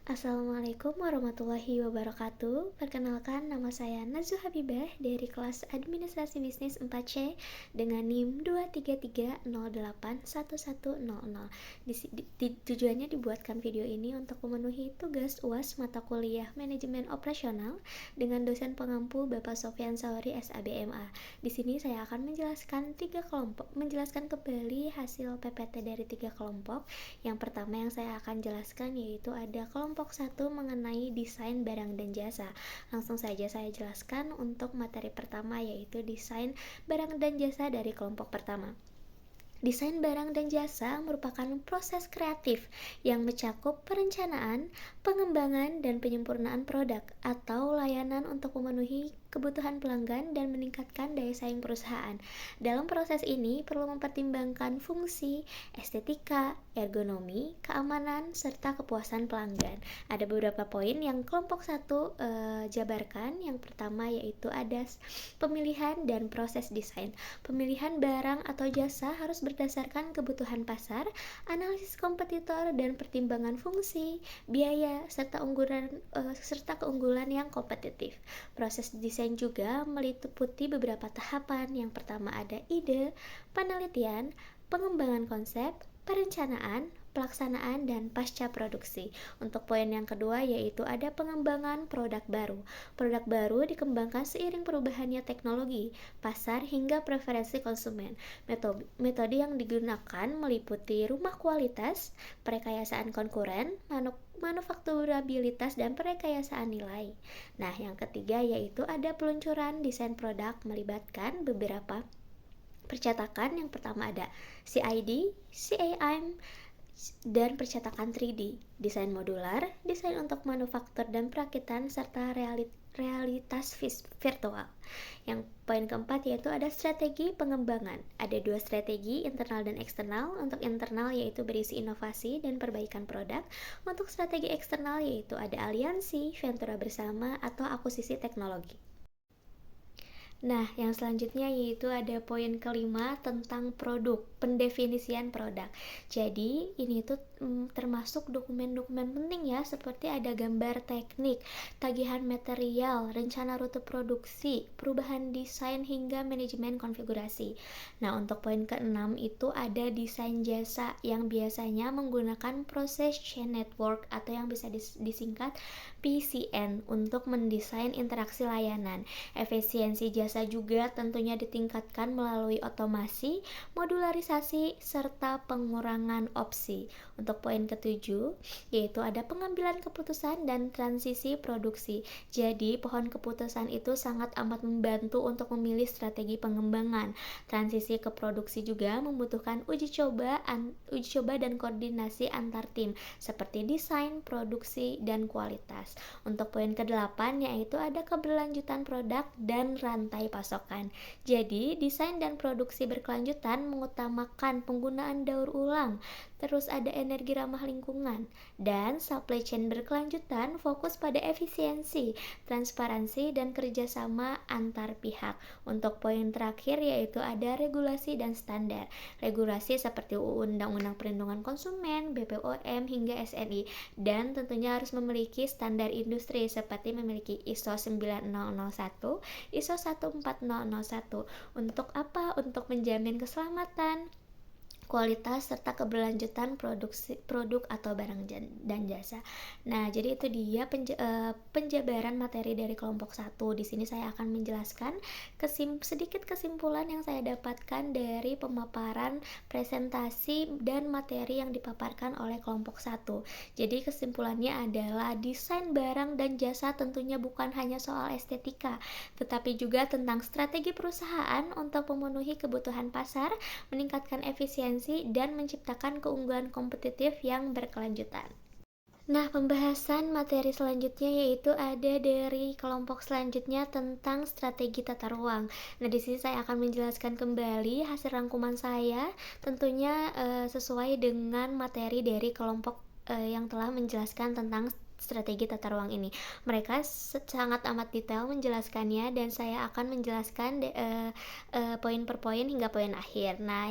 Assalamualaikum warahmatullahi wabarakatuh. Perkenalkan, nama saya Nazu Habibah dari kelas Administrasi Bisnis 4C dengan NIM 233081100. Tujuannya dibuatkan video ini untuk memenuhi tugas UAS mata kuliah Manajemen Operasional dengan dosen pengampu Bapak Sofyan Sauri SABMA. Di sini saya akan menjelaskan kembali hasil PPT dari 3 kelompok. Yang pertama yang saya akan jelaskan yaitu ada kelompok 1 mengenai desain barang dan jasa. Langsung saja saya jelaskan untuk materi pertama yaitu desain barang dan jasa dari kelompok pertama. Desain barang dan jasa merupakan proses kreatif yang mencakup perencanaan, pengembangan, dan penyempurnaan produk atau layanan untuk memenuhi kebutuhan pelanggan dan meningkatkan daya saing perusahaan. Dalam proses ini perlu mempertimbangkan fungsi, estetika, ergonomi, keamanan, serta kepuasan pelanggan. Ada beberapa poin yang kelompok 1 jabarkan. Yang pertama yaitu ada pemilihan dan proses desain. Pemilihan barang atau jasa harus berdasarkan kebutuhan pasar, analisis kompetitor, dan pertimbangan fungsi, biaya, serta keunggulan yang kompetitif. Proses desain juga meliputi beberapa tahapan. Yang pertama ada ide, penelitian, pengembangan konsep, perencanaan, pelaksanaan, dan pasca produksi. Untuk poin yang kedua yaitu ada pengembangan produk baru. Produk baru dikembangkan seiring perubahannya teknologi, pasar, hingga preferensi konsumen. Metode yang digunakan meliputi rumah kualitas, perekayasaan konkuren, manufakturabilitas, dan perekayasaan nilai. Nah, yang ketiga yaitu ada peluncuran desain produk melibatkan beberapa percetakan. Yang pertama ada CID, CAIM, dan percetakan 3D, desain modular, desain untuk manufaktur dan perakitan, serta realitas virtual. Yang poin keempat yaitu ada strategi pengembangan. Ada 2 strategi, internal dan eksternal. Untuk internal yaitu berisi inovasi dan perbaikan produk. Untuk strategi eksternal yaitu ada aliansi, ventura bersama, atau akuisisi teknologi. Nah, yang selanjutnya yaitu ada poin kelima tentang produk, pendefinisian produk. Jadi, ini tuh termasuk dokumen-dokumen penting ya, seperti ada gambar teknik, tagihan material, rencana rute produksi, perubahan desain, hingga manajemen konfigurasi. Nah, untuk poin keenam itu ada desain jasa yang biasanya menggunakan proses chain network atau yang bisa disingkat PCN untuk mendesain interaksi layanan. Efisiensi jasa juga tentunya ditingkatkan melalui otomasi, modularisasi, serta pengurangan opsi. Untuk poin ketujuh, yaitu ada pengambilan keputusan dan transisi produksi. Jadi, pohon keputusan itu sangat amat membantu untuk memilih strategi pengembangan. Transisi ke produksi juga membutuhkan uji coba dan koordinasi antar tim, seperti desain, produksi, dan kualitas. Untuk poin ke-8 yaitu ada keberlanjutan produk dan rantai pasokan. Jadi, desain dan produksi berkelanjutan mengutamakan penggunaan daur ulang, terus ada energi ramah lingkungan, dan supply chain berkelanjutan fokus pada efisiensi, transparansi, dan kerjasama antar pihak. Untuk poin terakhir yaitu ada regulasi dan standar. Regulasi seperti Undang-Undang Perlindungan Konsumen, BPOM, hingga SNI, dan tentunya harus memiliki standar industri seperti memiliki ISO 9001, ISO 14001. Untuk apa? Untuk menjamin keselamatan, kualitas, serta keberlanjutan produk atau barang dan jasa. Nah, jadi itu dia penjabaran materi dari kelompok 1. Di sini saya akan menjelaskan sedikit kesimpulan yang saya dapatkan dari pemaparan presentasi dan materi yang dipaparkan oleh kelompok 1. Jadi kesimpulannya adalah desain barang dan jasa tentunya bukan hanya soal estetika, tetapi juga tentang strategi perusahaan untuk memenuhi kebutuhan pasar, meningkatkan efisiensi, dan menciptakan keunggulan kompetitif yang berkelanjutan. Nah, pembahasan materi selanjutnya yaitu ada dari kelompok selanjutnya tentang strategi tata ruang. Nah, di sini saya akan menjelaskan kembali hasil rangkuman saya, tentunya sesuai dengan materi dari kelompok yang telah menjelaskan tentang strategi tata ruang ini. Mereka sangat amat detail menjelaskannya dan saya akan menjelaskan poin per poin hingga poin akhir. Nah,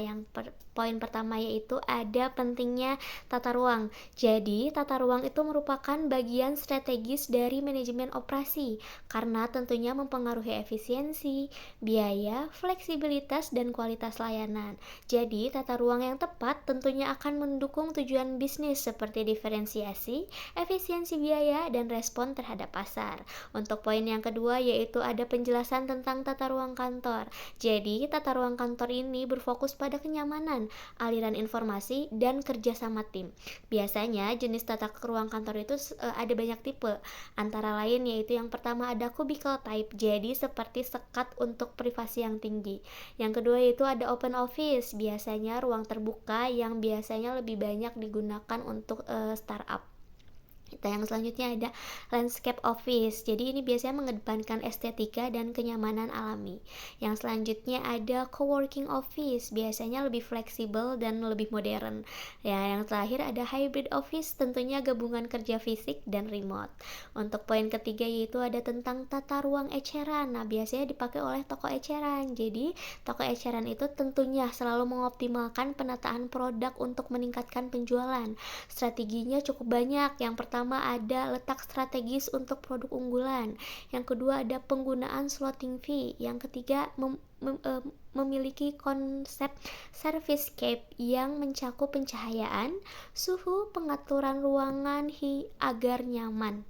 poin pertama yaitu ada pentingnya tata ruang. Jadi, tata ruang itu merupakan bagian strategis dari manajemen operasi karena tentunya mempengaruhi efisiensi, biaya, fleksibilitas, dan kualitas layanan. Jadi, tata ruang yang tepat tentunya akan mendukung tujuan bisnis seperti diferensiasi, efisiensi biaya, dan respon terhadap pasar. Untuk poin yang kedua yaitu ada penjelasan tentang tata ruang kantor. Jadi, tata ruang kantor ini berfokus pada kenyamanan, aliran informasi, dan kerjasama tim. Biasanya jenis tata ruang kantor itu ada banyak tipe. Antara lain yaitu yang pertama ada cubicle type, jadi seperti sekat untuk privasi yang tinggi. Yang kedua yaitu ada open office, biasanya ruang terbuka yang biasanya lebih banyak digunakan untuk startup. Yang selanjutnya ada landscape office. Jadi ini biasanya mengedepankan estetika dan kenyamanan alami. Yang selanjutnya ada coworking office, biasanya lebih fleksibel dan lebih modern. Ya, yang terakhir ada hybrid office, tentunya gabungan kerja fisik dan remote. Untuk poin ketiga yaitu ada tentang tata ruang eceran. Nah, biasanya dipakai oleh toko eceran. Jadi, toko eceran itu tentunya selalu mengoptimalkan penataan produk untuk meningkatkan penjualan. Strateginya cukup banyak. Yang pertama ada letak strategis untuk produk unggulan. Yang kedua ada penggunaan slotting fee. Yang ketiga memiliki konsep servicescape yang mencakup pencahayaan, suhu, pengaturan ruangan agar nyaman.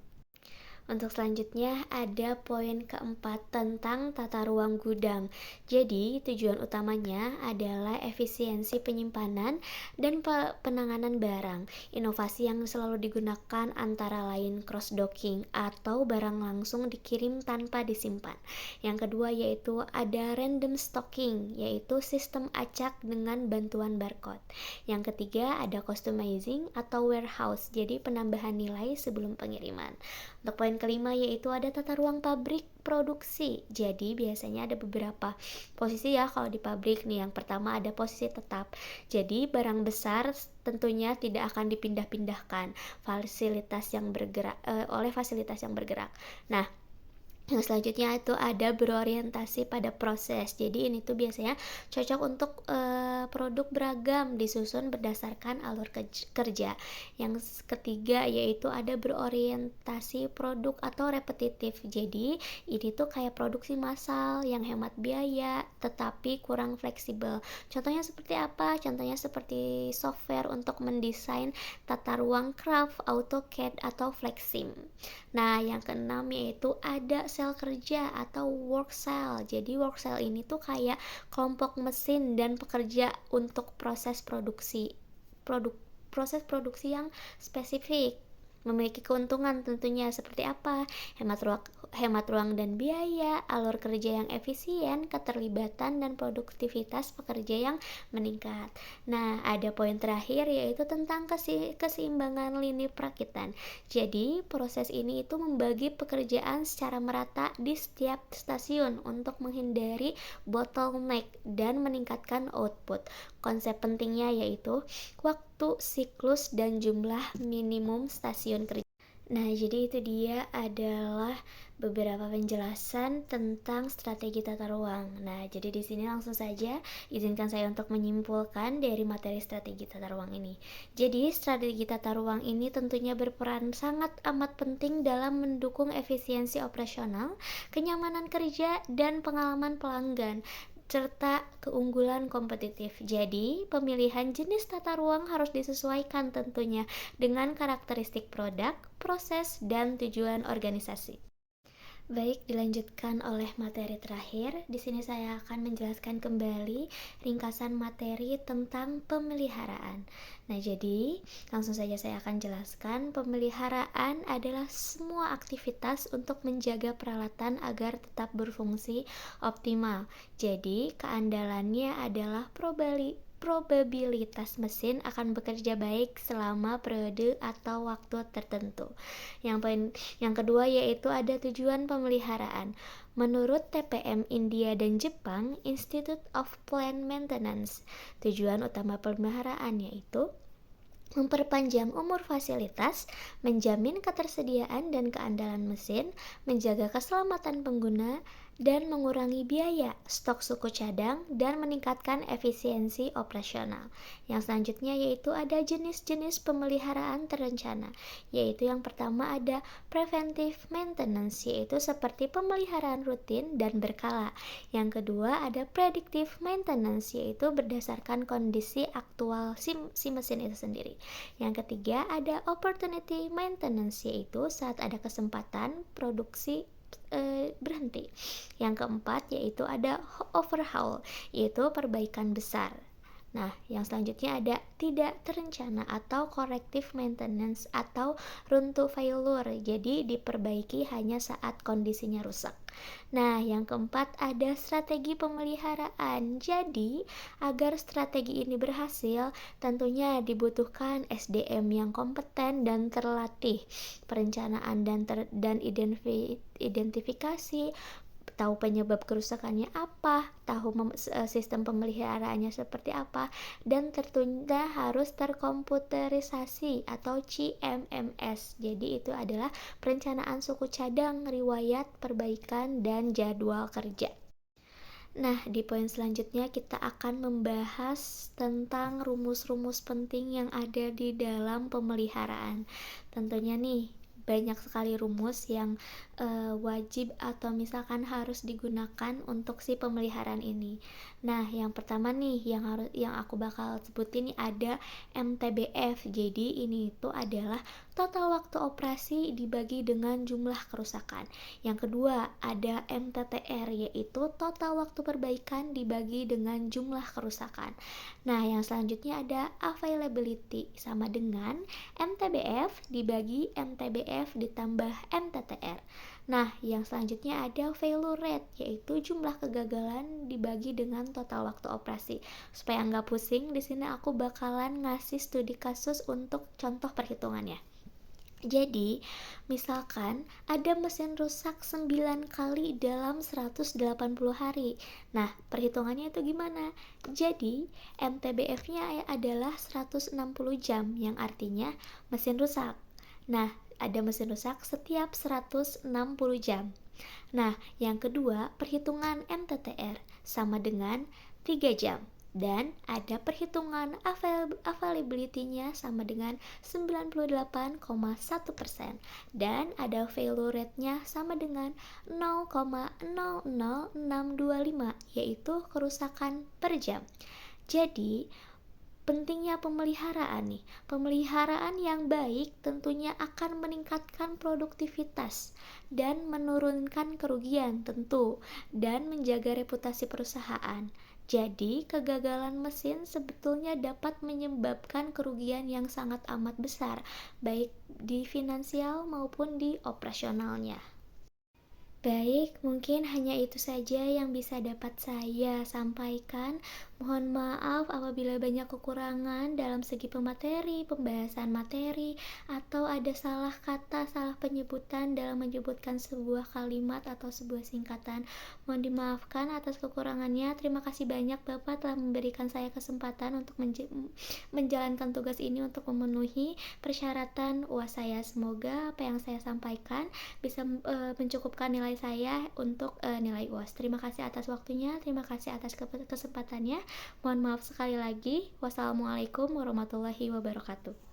Untuk selanjutnya ada poin keempat tentang tata ruang gudang. Jadi tujuan utamanya adalah efisiensi penyimpanan dan penanganan barang. Inovasi yang selalu digunakan antara lain cross docking atau barang langsung dikirim tanpa disimpan. Yang kedua yaitu ada random stocking, yaitu sistem acak dengan bantuan barcode. Yang ketiga ada customizing atau warehouse, jadi penambahan nilai sebelum pengiriman. Untuk poin kelima yaitu ada tata ruang pabrik produksi. Jadi biasanya ada beberapa posisi ya kalau di pabrik nih. Yang pertama ada posisi tetap. Jadi barang besar tentunya tidak akan dipindah-pindahkan oleh fasilitas yang bergerak. Nah, yang selanjutnya itu ada berorientasi pada proses. Jadi ini tuh biasanya cocok untuk produk beragam disusun berdasarkan alur kerja. Yang ketiga yaitu ada berorientasi produk atau repetitif. Jadi ini tuh kayak produksi massal yang hemat biaya tetapi kurang fleksibel. Contohnya seperti apa? Contohnya seperti software untuk mendesain tata ruang Craft, AutoCAD atau Flexsim. Nah, yang keenam yaitu ada sel kerja atau work cell. Jadi work cell ini tuh kayak kelompok mesin dan pekerja untuk proses produksi yang spesifik. Memiliki keuntungan tentunya seperti apa? Hemat ruang dan biaya, alur kerja yang efisien, keterlibatan dan produktivitas pekerja yang meningkat. Nah, ada poin terakhir yaitu tentang keseimbangan lini perakitan. Jadi, proses ini itu membagi pekerjaan secara merata di setiap stasiun untuk menghindari bottleneck dan meningkatkan output. Konsep pentingnya yaitu waktu, siklus, dan jumlah minimum stasiun kerja. Nah, jadi itu dia adalah beberapa penjelasan tentang strategi tata ruang. Nah, jadi di sini langsung saja izinkan saya untuk menyimpulkan dari materi strategi tata ruang ini. Jadi, strategi tata ruang ini tentunya berperan sangat amat penting dalam mendukung efisiensi operasional, kenyamanan kerja, dan pengalaman pelanggan serta keunggulan kompetitif. Jadi, pemilihan jenis tata ruang harus disesuaikan tentunya dengan karakteristik produk, proses, dan tujuan organisasi. Baik, dilanjutkan oleh materi terakhir. Di sini saya akan menjelaskan kembali ringkasan materi tentang pemeliharaan. Nah, jadi langsung saja saya akan jelaskan. Pemeliharaan adalah semua aktivitas untuk menjaga peralatan agar tetap berfungsi optimal. Jadi, keandalannya adalah probabilitas mesin akan bekerja baik selama periode atau waktu tertentu. Yang kedua yaitu ada tujuan pemeliharaan. Menurut TPM India dan Jepang, Institute of Plant Maintenance, tujuan utama pemeliharaan yaitu memperpanjang umur fasilitas, menjamin ketersediaan dan keandalan mesin, menjaga keselamatan pengguna, dan mengurangi biaya stok suku cadang dan meningkatkan efisiensi operasional. Yang selanjutnya yaitu ada jenis-jenis pemeliharaan terencana, yaitu yang pertama ada preventive maintenance, yaitu seperti pemeliharaan rutin dan berkala. Yang kedua ada predictive maintenance, yaitu berdasarkan kondisi aktual si mesin itu sendiri. Yang ketiga ada opportunity maintenance, yaitu saat ada kesempatan produksi berhenti. Yang keempat yaitu ada overhaul, yaitu perbaikan besar. Nah, yang selanjutnya ada tidak terencana atau corrective maintenance atau run to failure. Jadi diperbaiki hanya saat kondisinya rusak. Nah, yang keempat ada strategi pemeliharaan. Jadi, agar strategi ini berhasil, tentunya dibutuhkan SDM yang kompeten dan terlatih. Perencanaan dan identifikasi, tahu penyebab kerusakannya apa, tahu sistem pemeliharaannya seperti apa, dan tentunya harus terkomputerisasi atau CMMS. Jadi itu adalah perencanaan suku cadang, riwayat, perbaikan, dan jadwal kerja. Nah, di poin selanjutnya kita akan membahas tentang rumus-rumus penting yang ada di dalam pemeliharaan. Tentunya nih, banyak sekali rumus yang wajib atau misalkan harus digunakan untuk si pemeliharaan ini. Nah, yang pertama nih yang aku bakal sebutin nih ada MTBF. Jadi ini itu adalah total waktu operasi dibagi dengan jumlah kerusakan. Yang kedua ada MTTR, yaitu total waktu perbaikan dibagi dengan jumlah kerusakan. Nah, yang selanjutnya ada availability, sama dengan MTBF dibagi MTBF ditambah MTTR. Nah, yang selanjutnya ada failure rate, yaitu jumlah kegagalan dibagi dengan total waktu operasi. Supaya nggak pusing, di sini aku bakalan ngasih studi kasus untuk contoh perhitungannya. Jadi, misalkan ada mesin rusak 9 kali dalam 180 hari. Nah, perhitungannya itu gimana? Jadi, MTBF-nya adalah 160 jam, yang artinya mesin rusak. Nah, ada mesin rusak setiap 160 jam. Nah, yang kedua, perhitungan MTTR sama dengan 3 jam. Dan ada perhitungan availability-nya sama dengan 98,1%. Dan ada failure rate-nya sama dengan 0,00625, yaitu kerusakan per jam. Jadi, pentingnya pemeliharaan nih. Pemeliharaan yang baik tentunya akan meningkatkan produktivitas dan menurunkan kerugian tentu, dan menjaga reputasi perusahaan. Jadi, kegagalan mesin sebetulnya dapat menyebabkan kerugian yang sangat amat besar, baik di finansial maupun di operasionalnya. Baik, mungkin hanya itu saja yang bisa dapat saya sampaikan. Mohon maaf apabila banyak kekurangan dalam segi pemateri, pembahasan materi, atau ada salah kata, salah penyebutan dalam menyebutkan sebuah kalimat atau sebuah singkatan. Mohon dimaafkan atas kekurangannya. Terima kasih banyak Bapak telah memberikan saya kesempatan untuk menjalankan tugas ini untuk memenuhi persyaratan UAS saya. Semoga apa yang saya sampaikan bisa mencukupkan nilai saya untuk nilai UAS. Terima kasih atas waktunya, terima kasih atas kesempatannya. Mohon maaf sekali lagi. Wassalamualaikum warahmatullahi wabarakatuh.